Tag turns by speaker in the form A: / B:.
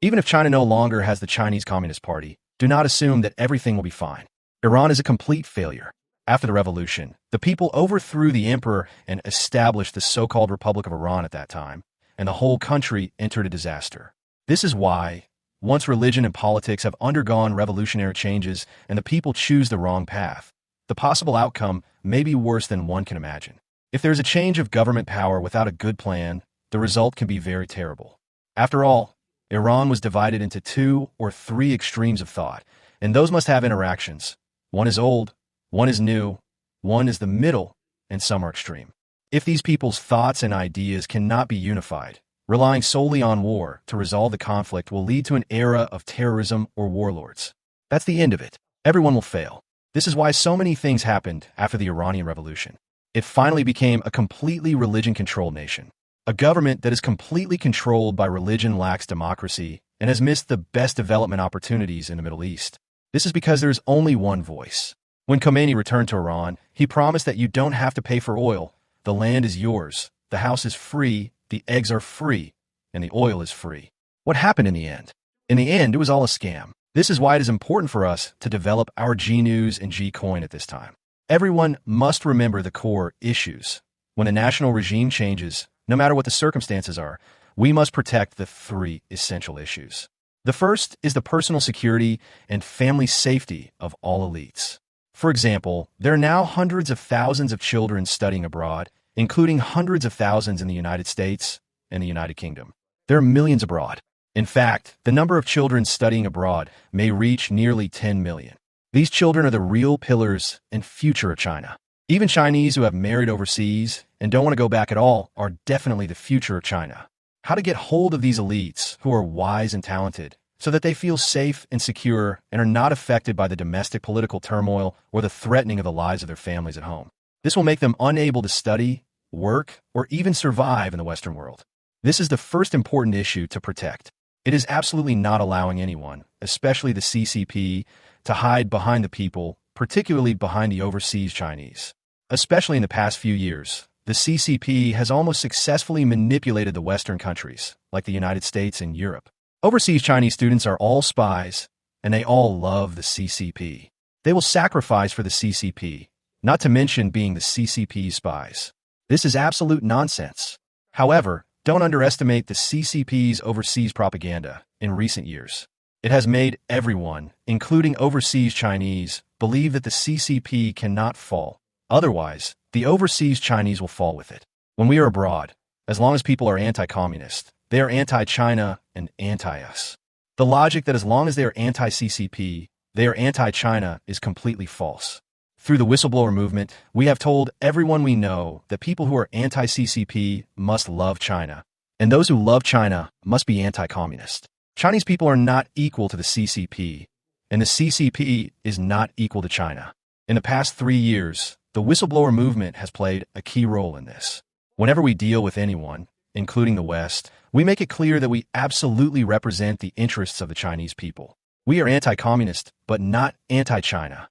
A: Even if China no longer has the Chinese Communist Party, do not assume that everything will be fine. Iran is a complete failure. After the revolution, the people overthrew the emperor and established the so-called Republic of Iran at that time, and the whole country entered a disaster. This is why, once religion and politics have undergone revolutionary changes and the people choose the wrong path, the possible outcome may be worse than one can imagine. If there's a change of government power without a good plan, the result can be very terrible. After all, Iran was divided into 2 or 3 extremes of thought, and those must have interactions. One is old, one is new, one is the middle, and some are extreme. If these people's thoughts and ideas cannot be unified, relying solely on war to resolve the conflict will lead to an era of terrorism or warlords. That's the end of it. Everyone will fail. This is why so many things happened after the Iranian Revolution. It finally became a completely religion-controlled nation. A government that is completely controlled by religion lacks democracy and has missed the best development opportunities in the Middle East. This is because there's only one voice. When Khomeini returned to Iran, he promised that you don't have to pay for oil. The land is yours, the house is free, the eggs are free, and the oil is free. What happened in the end? In the end, it was all a scam. This is why it is important for us to develop our G-News and G-Coin at this time. Everyone must remember the core issues. When a national regime changes, no matter what the circumstances are, we must protect the 3 essential issues. The first is the personal security and family safety of all elites. For example, there are now hundreds of thousands of children studying abroad, including hundreds of thousands in the United States and the United Kingdom. There are millions abroad. In fact, the number of children studying abroad may reach nearly 10 million. These children are the real pillars and future of China. Even Chinese who have married overseas and don't want to go back at all are definitely the future of China. How to get hold of these elites who are wise and talented so that they feel safe and secure and are not affected by the domestic political turmoil or the threatening of the lives of their families at home. This will make them unable to study, work, or even survive in the Western world. This is the first important issue to protect. It is absolutely not allowing anyone, especially the CCP, to hide behind the people, particularly behind the overseas Chinese. Especially in the past few years, the CCP has almost successfully manipulated the Western countries, like the United States and Europe. Overseas Chinese students are all spies, and they all love the CCP. They will sacrifice for the CCP, not to mention being the CCP's spies. This is absolute nonsense. However, don't underestimate the CCP's overseas propaganda in recent years. It has made everyone, including overseas Chinese, believe that the CCP cannot fall. Otherwise, the overseas Chinese will fall with it. When we are abroad, as long as people are anti-communist, they are anti-China and anti-us. The logic that as long as they are anti-CCP, they are anti-China is completely false. Through the whistleblower movement, we have told everyone we know that people who are anti-CCP must love China, and those who love China must be anti-communist. Chinese people are not equal to the CCP, and the CCP is not equal to China. In the past 3 years, the whistleblower movement has played a key role in this. Whenever we deal with anyone, including the West, we make it clear that we absolutely represent the interests of the Chinese people. We are anti-communist, but not anti-China.